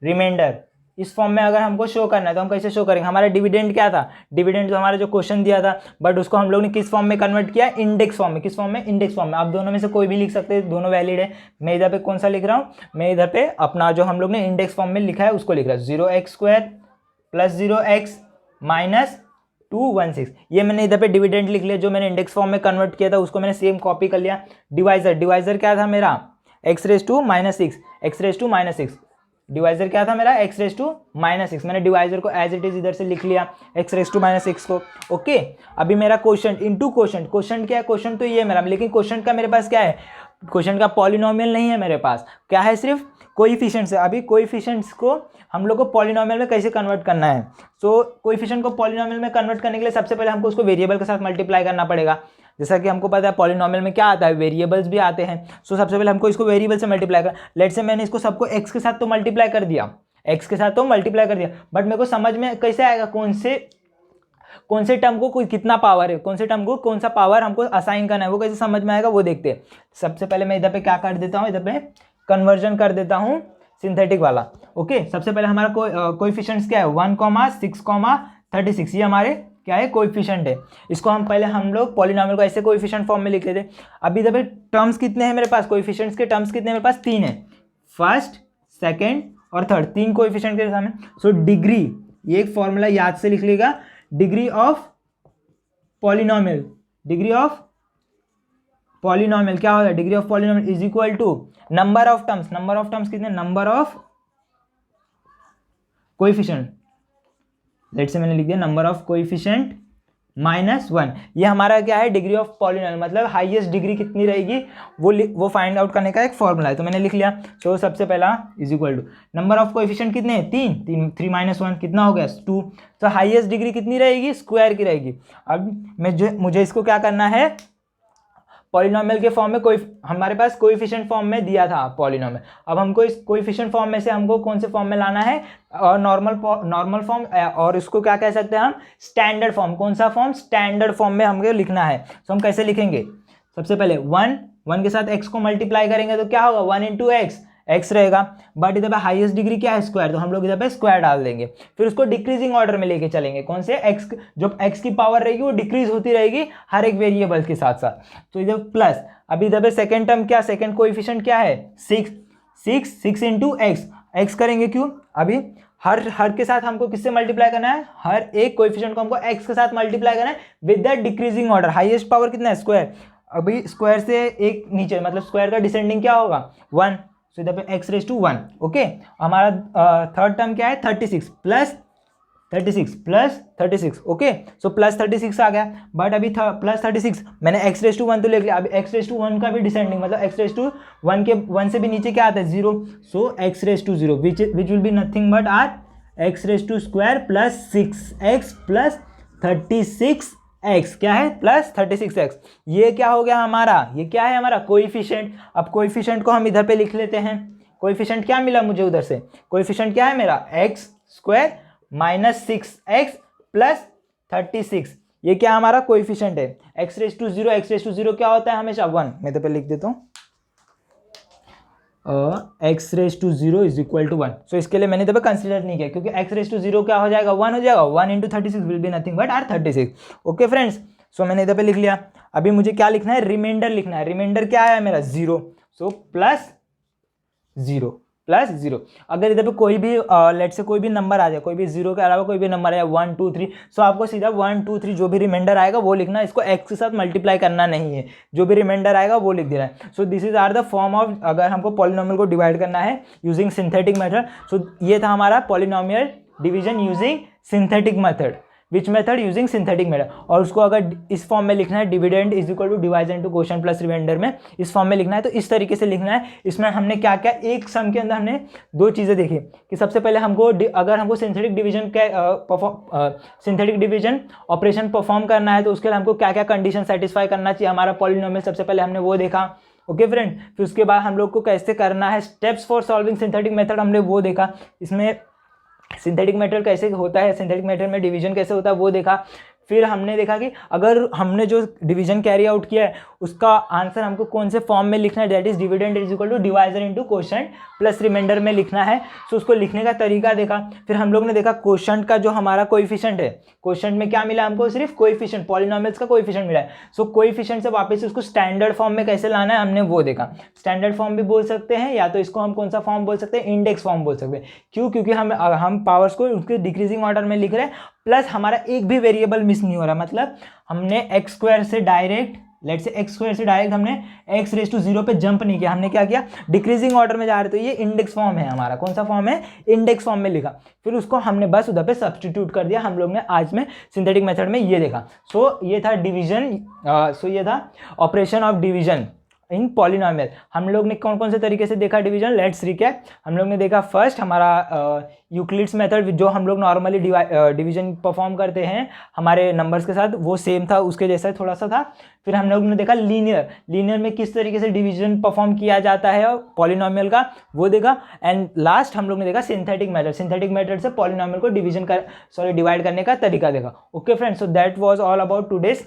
reminder. इस फॉर्म में अगर हमको शो करना है तो हम कैसे शो करेंगे, हमारा डिविडेंड क्या था, डिविडेंड जो हमारा जो क्वेश्चन दिया था, बट उसको हम लोग ने किस फॉर्म में कन्वर्ट किया, इंडेक्स फॉर्म में। किस फॉर्म में, इंडेक्स फॉर्म में। आप दोनों में से कोई भी लिख सकते हैं, दोनों वैलिड है। मैं इधर पे कौन सा लिख रहा हूँ, मैं इधर पे अपना जो हम लोग ने इंडेक्स फॉर्म में लिखा है उसको लिख रहा हूँ, 0x² + 0x - 216। ये मैंने इधर पे डिविडेंड लिख लिया, जो मैंने इंडेक्स फॉर्म में कन्वर्ट किया था उसको मैंने सेम कॉपी कर लिया। डिवाइजर क्या था मेरा, x⁻⁻6। डिवाइजर क्या था मेरा, x⁻⁻6। मैंने डिवाइजर को एज इट इज इधर से लिख लिया, x⁻⁻6 को। ओके, अभी मेरा क्वोशंट इंटू क्वोशंट क्या है, क्वोशंट तो ये है मेरा, लेकिन क्वोशंट का मेरे पास क्या है, क्वेश्चन का पॉलिनोमियल नहीं है मेरे पास, क्या है, सिर्फ कोएफिशिएंट्स है। अभी कोएफिशिएंट्स को हम लोग को पॉलिनोमियल में कैसे कन्वर्ट करना है। सो कोएफिशिएंट को पॉलिनोमियल में कन्वर्ट करने के लिए सबसे पहले हमको उसको वेरिएबल के साथ मल्टीप्लाई करना पड़ेगा। जैसा कि हमको पता है पॉलिनोमियल में क्या आता है, वेरिएबल्स भी आते हैं। सो सबसे पहले हमको इसको वेरिएबल से मल्टीप्लाई कर, लेट्स से मैंने इसको सबको एक्स के साथ तो मल्टीप्लाई कर दिया, एक्स के साथ तो मल्टीप्लाई कर दिया, बट मेरे को समझ में कैसे आएगा कौन से टर्म को कोई कितना पावर है, कौन से टर्म को कौन सा पावर हमको असाइन करना है, वो कैसे समझ में आएगा वो देखते हैं। सबसे पहले मैं इधर पे क्या कर देता हूँ, इधर पे कन्वर्जन कर देता हूँ सिंथेटिक वाला। ओके, सबसे पहले हमारा कोएफिशिएंट्स क्या है, 1,6,36, ये हमारे क्या है, कोएफिशिएंट है। इसको हम लोग पॉलिनोमियल को ऐसे कोएफिशिएंट फॉर्म में लिख लेते। अभी इधर पे टर्म्स कितने हैं मेरे पास, कोएफिशिएंट्स के टर्म्स कितने हैं मेरे पास, 3 है, फर्स्ट, सेकेंड और थर्ड, 3 कोएफिशिएंट के सामने। सो डिग्री, ये एक फॉर्मूला याद से लिख लेगा, degree of polynomial, degree of polynomial क्या होगा, degree of polynomial is equal to number of terms, number of terms कितने, number of coefficient, let's say मैंने लिख दिया नंबर ऑफ कोएफिशिएंट -1। ये हमारा क्या है, डिग्री ऑफ पॉलिनोमियल, मतलब हाईएस्ट डिग्री कितनी रहेगी वो फाइंड आउट करने का एक फॉर्मूला है। तो मैंने लिख लिया। सो सबसे पहला is equal to number of coefficient कितने हैं, 3 - 1 कितना हो गया, 2। तो हाईएस्ट डिग्री कितनी रहेगी, स्क्वायर की रहेगी। अब मुझे इसको क्या करना है, पॉलिनोमियल के फॉर्म में, कोई हमारे पास कोएफिशिएंट फॉर्म में दिया था पॉलिनोमियल, अब हमको इस कोएफिशिएंट फॉर्म में से हमको कौन से फॉर्म में लाना है, और नॉर्मल फॉर्म, और इसको क्या कह सकते हैं हम, स्टैंडर्ड फॉर्म। कौन सा फॉर्म, स्टैंडर्ड फॉर्म में हमको लिखना है। तो हम कैसे लिखेंगे, सबसे पहले 1 के साथ x को मल्टीप्लाई करेंगे तो क्या होगा, 1 × x रहेगा, बट इधर पे हाईएस्ट डिग्री क्या है, स्क्वायर, तो हम लोग इधर पे स्क्वायर डाल देंगे। फिर उसको डिक्रीजिंग ऑर्डर में लेके चलेंगे, कौन से, x, जो x की पावर रहेगी वो डिक्रीज होती रहेगी हर एक वेरिएबल के साथ साथ। तो इधर प्लस, अभी इधर पे सेकंड टर्म क्या, सेकंड कोएफिशिएंट क्या है, 6 × x करेंगे, क्यों, अभी हर के साथ हमको किससे मल्टीप्लाई करना है, हर एक कोएफिशिएंट को हमको x के साथ मल्टीप्लाई करना है with the decreasing order. Highest power कितना है, स्क्वायर, अभी स्क्वायर से एक नीचे, मतलब स्क्वायर का डिसेंडिंग क्या होगा, 1। सो इधर पे x⁻1। ओके, हमारा थर्ड टर्म क्या है, 36 + 36 ओके। सो +36 आ गया, बट अभी +36 मैंने x⁻1 तो लिख लिया, अभी x⁻1 का भी डिसेंडिंग, मतलब x⁻1 के 1 से भी नीचे क्या आता है, 0। So x⁻0 which will be nothing but our x² + 6x + 36x, क्या है, +36x। ये क्या हो गया हमारा, ये क्या है हमारा कोएफिशिएंट। अब कोएफिशिएंट को हम इधर पे लिख लेते हैं। कोएफिशिएंट क्या मिला मुझे उधर से, कोएफिशिएंट क्या है मेरा, x² - 6x + 36, ये क्या हमारा कोएफिशिएंट है। x⁻0 क्या होता है हमेशा, 1। मैं तो पे लिख देता हूँ x⁻0 = 1। सो इसके लिए मैंने तो कंसिडर नहीं किया, क्योंकि x⁻0 क्या हो जाएगा, 1 हो जाएगा, 1 × 36 will be nothing but our 36। Okay friends, so मैंने इधर पे लिख लिया। अभी मुझे क्या लिखना है, रिमाइंडर लिखना है। रिमाइंडर क्या है मेरा, 0। सो +0। अगर इधर पे कोई भी लेट से कोई भी नंबर आ जाए, कोई भी 0 के अलावा कोई भी नंबर आया, 1 2 3, सो आपको सीधा 1 2 3 जो भी रिमाइंडर आएगा वो लिखना है, इसको x के साथ मल्टीप्लाई करना नहीं है, जो भी रिमाइंडर आएगा वो लिख देना है। So this is our the form of, अगर हमको पॉलिनोमियल को डिवाइड करना है यूजिंग सिंथेटिक मेथड। सो ये था हमारा polynomial division using synthetic method, which method, using synthetic method. और उसको अगर इस फॉर्म में लिखना है, dividend is equal to division to quotient plus reminder में इस फॉर्म में लिखना है, तो इस तरीके से लिखना है। इसमें हमने क्या क्या, एक सम के अंदर हमने 2 चीज़ें देखी कि सबसे पहले हमको अगर हमको सिंथेटिक डिवीजन ऑपरेशन परफॉर्म करना है तो उसके लिए हमको क्या क्या कंडीशन सेटिस्फाई करना चाहिए हमारा पॉलिनोमियल, सबसे पहले हमने वो देखा। ओके फ्रेंड, फिर उसके बाद हम लोग को कैसे करना है, steps for solving synthetic method हमने वो देखा। इसमें सिंथेटिक मेथड कैसे होता है, सिंथेटिक मेथड में डिवीजन कैसे होता है वो देखा। फिर हमने देखा कि अगर हमने जो डिवीजन कैरी आउट किया है उसका आंसर हमको कौन से फॉर्म में लिखना है, that is dividend is equal to divisor into quotient plus reminder में लिखना है। सो उसको लिखने का तरीका देखा। फिर हम लोग ने देखा क्वोशंट का जो हमारा कोएफिशिएंट है, क्वोशंट में क्या मिला हमको, सिर्फ कोएफिशिएंट, पॉलिनोमियल्स का कोएफिशिएंट मिला है। सो कोएफिशिएंट से वापस उसको स्टैंडर्ड फॉर्म में कैसे लाना है हमने वो देखा। स्टैंडर्ड फॉर्म भी बोल सकते हैं, या तो इसको हम कौन सा फॉर्म बोल सकते हैं, इंडेक्स फॉर्म बोल सकते हैं। क्यों, क्योंकि हम पावर्स को उसके डिक्रीजिंग ऑर्डर में लिख रहे हैं, प्लस हमारा एक भी वेरिएबल मिस नहीं हो रहा। मतलब हमने x² से डायरेक्ट, लेट से x² से डायरेक्ट हमने x⁻0 पे जंप नहीं किया, हमने क्या किया, डिक्रीजिंग ऑर्डर में जा रहे। तो ये इंडेक्स फॉर्म है हमारा, कौन सा फॉर्म है, इंडेक्स फॉर्म में लिखा। फिर उसको हमने बस उधर पे सब्स्टिट्यूट कर दिया। हम लोग ने आज में सिंथेटिक मेथड में ये देखा। सो ये था डिवीजन, ये था operation of division in polynomial. हम लोग ने कौन कौन से तरीके से देखा डिवीजन, लेट्स रिकैप। हम लोग ने देखा फर्स्ट हमारा यूक्लिड्स मेथड, जो हम लोग नॉर्मली डिवीजन परफॉर्म करते हैं हमारे नंबर्स के साथ, वो सेम था, उसके जैसा थोड़ा सा था। फिर हम लोग ने देखा लीनियर में किस तरीके से डिवीजन परफॉर्म किया जाता है पॉलिनोमियल का, वो देखा। एंड लास्ट हम लोग ने देखा सिंथेटिक मेथड से पॉलिनोमियल को डिवाइड करने का तरीका देखा। Okay friends, so that was all about today's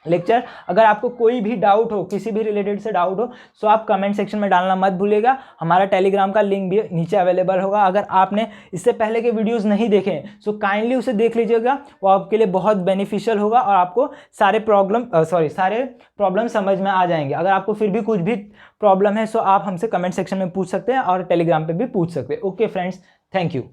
lecture. अगर आपको कोई भी डाउट हो, किसी भी रिलेटेड से डाउट हो, सो आप कमेंट सेक्शन में डालना मत भूलिएगा। हमारा टेलीग्राम का लिंक भी नीचे अवेलेबल होगा। अगर आपने इससे पहले के वीडियोस नहीं देखे सो काइंडली उसे देख लीजिएगा, वो आपके लिए बहुत बेनिफिशियल होगा और आपको सारे प्रॉब्लम समझ में आ जाएंगे। अगर आपको फिर भी कुछ भी प्रॉब्लम है सो आप हमसे कमेंट सेक्शन में पूछ सकते हैं और टेलीग्राम पर भी पूछ सकते हैं। Okay friends, thank you.